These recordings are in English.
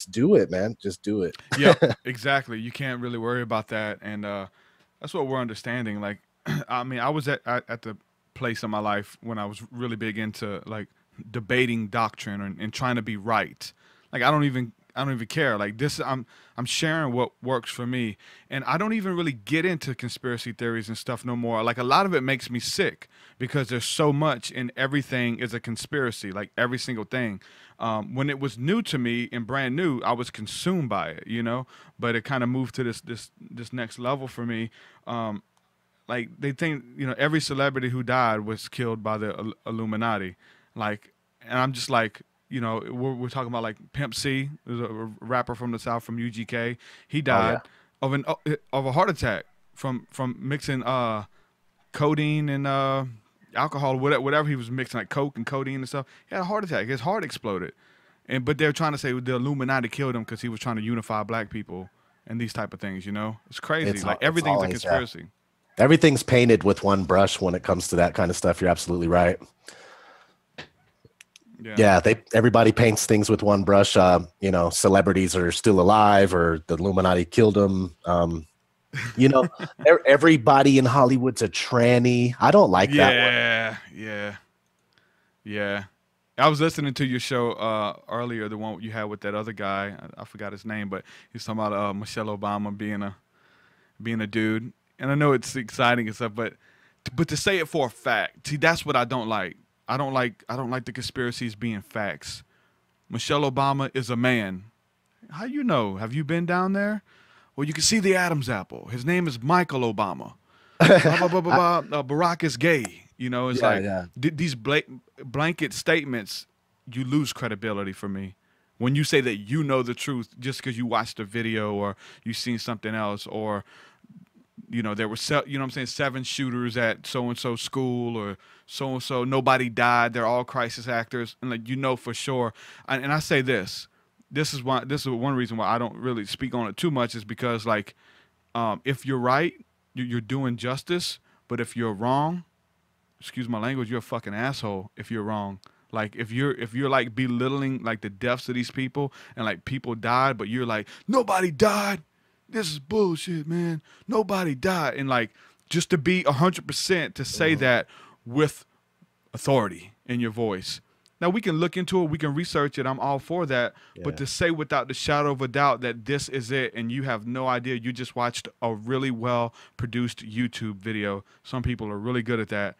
do it, man. Just do it. Yep, exactly. You can't really worry about that, and that's what we're understanding. Like, I mean, I was at the place in my life when I was really big into like debating doctrine and trying to be right. Like, I don't even care. Like this, I'm sharing what works for me, and I don't even really get into conspiracy theories and stuff no more. Like a lot of it makes me sick because there's so much, and everything is a conspiracy. Like every single thing. When it was new to me and brand new, I was consumed by it, you know. But it kind of moved to this next level for me. Like they think, you know, every celebrity who died was killed by the Illuminati. Like, and I'm just like, you know, we're talking about like Pimp C, there's a rapper from the South from UGK. He died of a heart attack from mixing codeine and alcohol, whatever he was mixing, like coke and codeine and stuff. He had a heart attack. His heart exploded, but they're trying to say the Illuminati killed him because he was trying to unify black people and these type of things. You know, it's crazy. Like everything's a conspiracy. Yeah. Everything's painted with one brush when it comes to that kind of stuff. You're absolutely right. Yeah, everybody paints things with one brush. You know, celebrities are still alive, or the Illuminati killed them. You know, everybody in Hollywood's a tranny. I don't like that one. Yeah. I was listening to your show earlier, the one you had with that other guy. I forgot his name, but he's talking about Michelle Obama being a dude. And I know it's exciting and stuff, but to say it for a fact, see, that's what I don't like. I don't like the conspiracies being facts. Michelle Obama is a man. How you know? Have you been down there? Well, you can see the Adam's apple. His name is Michael Obama. Barack is gay. You know, it's these blanket statements, you lose credibility for me. When you say that you know the truth just because you watched a video or you seen something else, or you know, there were, you know what I'm saying, 7 shooters at so-and-so school, or so-and-so, nobody died, they're all crisis actors, and like, you know for sure. And I say this is one reason why I don't really speak on it too much, is because like, if you're right, you're doing justice, but if you're wrong, excuse my language, you're a fucking asshole if you're wrong. Like if you're like belittling like the deaths of these people, and like people died, but you're like, nobody died. This is bullshit, man. Nobody died. And like, just to be 100% to say that with authority in your voice. Now we can look into it, we can research it. I'm all for that. Yeah. But to say without the shadow of a doubt that this is it, and you have no idea, you just watched a really well produced YouTube video. Some people are really good at that.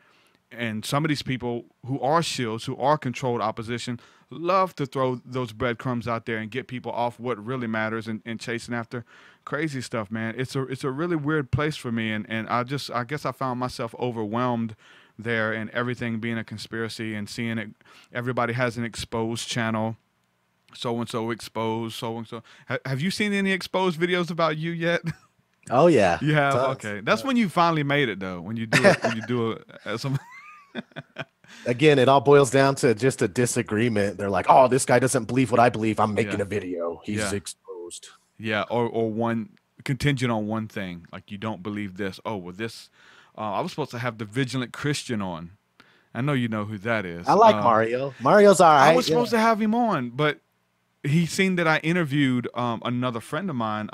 And some of these people who are shills, who are controlled opposition, love to throw those breadcrumbs out there and get people off what really matters, and chasing after crazy stuff, man. It's a really weird place for me, and I guess I found myself overwhelmed there, and everything being a conspiracy, and seeing it. Everybody has an exposed channel. So-and-so exposed, so-and-so. Have you seen any exposed videos about you yet? Oh, yeah. You have? Okay. That's when you finally made it, though, when you do it, when you do it. Again, it all boils down to just a disagreement. They're like, oh, this guy doesn't believe what I believe. I'm making a video. He's exposed. Yeah, or one contingent on one thing. Like, you don't believe this. Oh, well, this, I was supposed to have the Vigilant Christian on. I know you know who that is. I like Mario. Mario's all right. I was supposed to have him on, but he seen that I interviewed another friend of mine,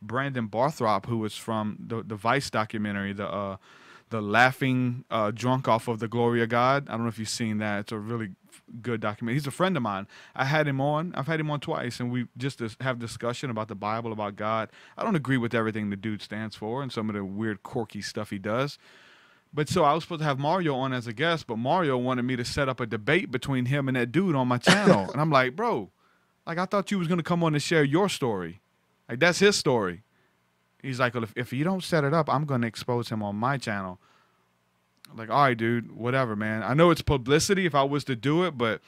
Brandon Barthrop, who was from the Vice documentary, the laughing drunk off of the glory of God. I don't know if you've seen that. It's a really good documentary. He's a friend of mine. I had him on. I've had him on twice, and we just have discussion about the Bible, about God. I don't agree with everything the dude stands for and some of the weird, quirky stuff he does. But so I was supposed to have Mario on as a guest, but Mario wanted me to set up a debate between him and that dude on my channel. And I'm like, bro, like, I thought you was going to come on and share your story. Like, that's his story. He's like, well, if you don't set it up, I'm going to expose him on my channel. I'm like, all right, dude, whatever, man. I know it's publicity if I was to do it, but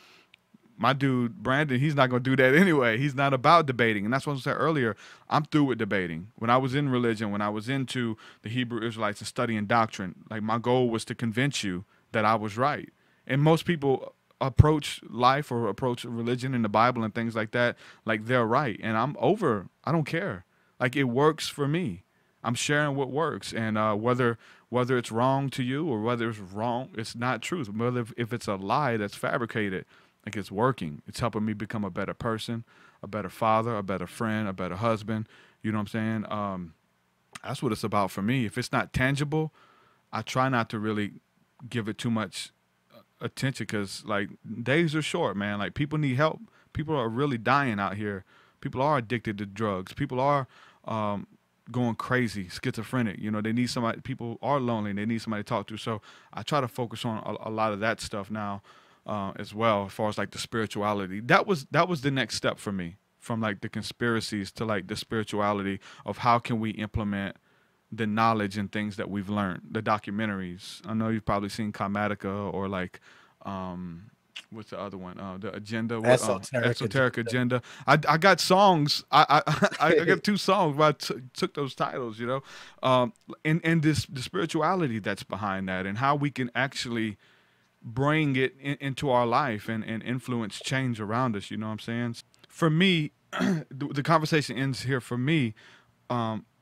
my dude, Brandon, he's not going to do that anyway. He's not about debating. And that's what I said earlier. I'm through with debating. When I was in religion, when I was into the Hebrew Israelites and studying doctrine, like, my goal was to convince you that I was right. And most people approach life or approach religion and the Bible and things like that like they're right. And I'm over. I don't care. Like, it works for me. I'm sharing what works, and whether it's wrong to you or whether it's wrong, it's not truth. Whether if it's a lie that's fabricated, like, it's working. It's helping me become a better person. a better father, a better friend, a better husband. You know what I'm saying? That's what it's about for me. If it's not tangible, I try not to really give it too much attention, because like days are short, man. Like people need help. People are really dying out here. People are addicted to drugs. People are going crazy, schizophrenic. You know, they need somebody. People are lonely, and they need somebody to talk to. So I try to focus on a lot of that stuff now as well, as far as like the spirituality. That was the next step for me, from like the conspiracies to like the spirituality of how can we implement the knowledge and things that we've learned. The documentaries. I know you've probably seen Comatica, or like what's the other one? The Agenda. Esoteric Agenda. I got songs. I got 2 songs where I took those titles, you know, and this the spirituality that's behind that, and how we can actually bring it into our life and influence change around us. You know what I'm saying? For me, the conversation ends here for me,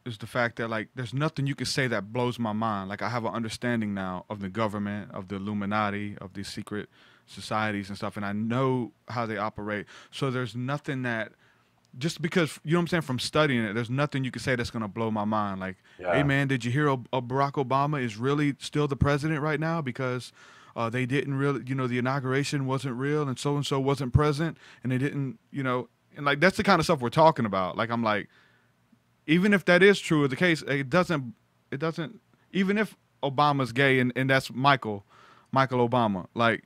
is the fact that like there's nothing you can say that blows my mind. Like I have an understanding now of the government, of the Illuminati, of these secret societies and stuff, and I know how they operate. So there's nothing that, just because, you know what I'm saying, from studying it, there's nothing you can say that's gonna blow my mind. Like, hey man, did you hear Barack Obama is really still the president right now because they didn't really, you know, the inauguration wasn't real and so wasn't present, and they didn't, you know, and like that's the kind of stuff we're talking about. Like I'm like, even if that is true of the case, it doesn't, even if Obama's gay and that's Michael Obama, like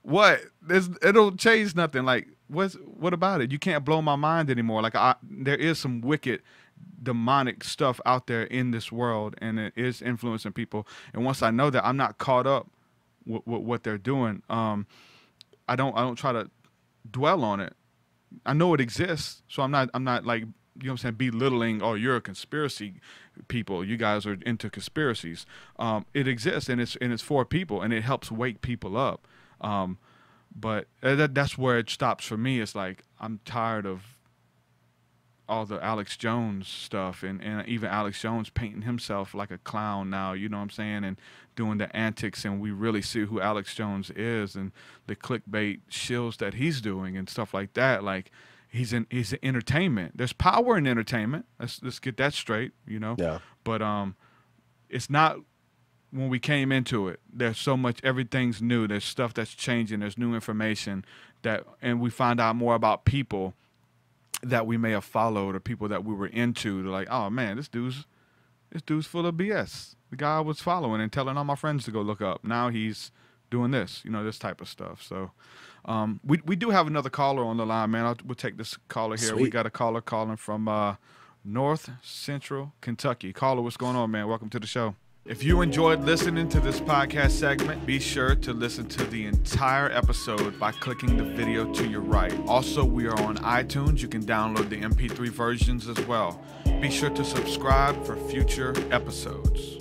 what? It don't change nothing. Like what about it? You can't blow my mind anymore. Like there is some wicked, demonic stuff out there in this world, and it is influencing people. And once I know that, I'm not caught up with what they're doing. I don't try to dwell on it. I know it exists, so I'm not like, you know what I'm saying, belittling, oh, you're a conspiracy people, you guys are into conspiracies. It exists, and it's for people, and it helps wake people up. But that's where it stops for me. It's like I'm tired of all the Alex Jones stuff, and even Alex Jones painting himself like a clown now, you know what I'm saying, and doing the antics, and we really see who Alex Jones is, and the clickbait shills that he's doing and stuff like that. Like he's an entertainment. There's power in entertainment. Let's get that straight, you know. Yeah. But it's not when we came into it. There's so much. Everything's new. There's stuff that's changing. There's new information and we find out more about people that we may have followed, or people that we were into. They're like, oh man, this dude's full of BS. The guy I was following and telling all my friends to go look up, now he's doing this, you know, this type of stuff. So we do have another caller on the line, man. We'll take this caller here. Sweet. We got a caller calling from North Central Kentucky. Caller, what's going on, man? Welcome to the show. If you enjoyed listening to this podcast segment, be sure to listen to the entire episode by clicking the video to your right. Also, we are on iTunes. You can download the MP3 versions as well. Be sure to subscribe for future episodes.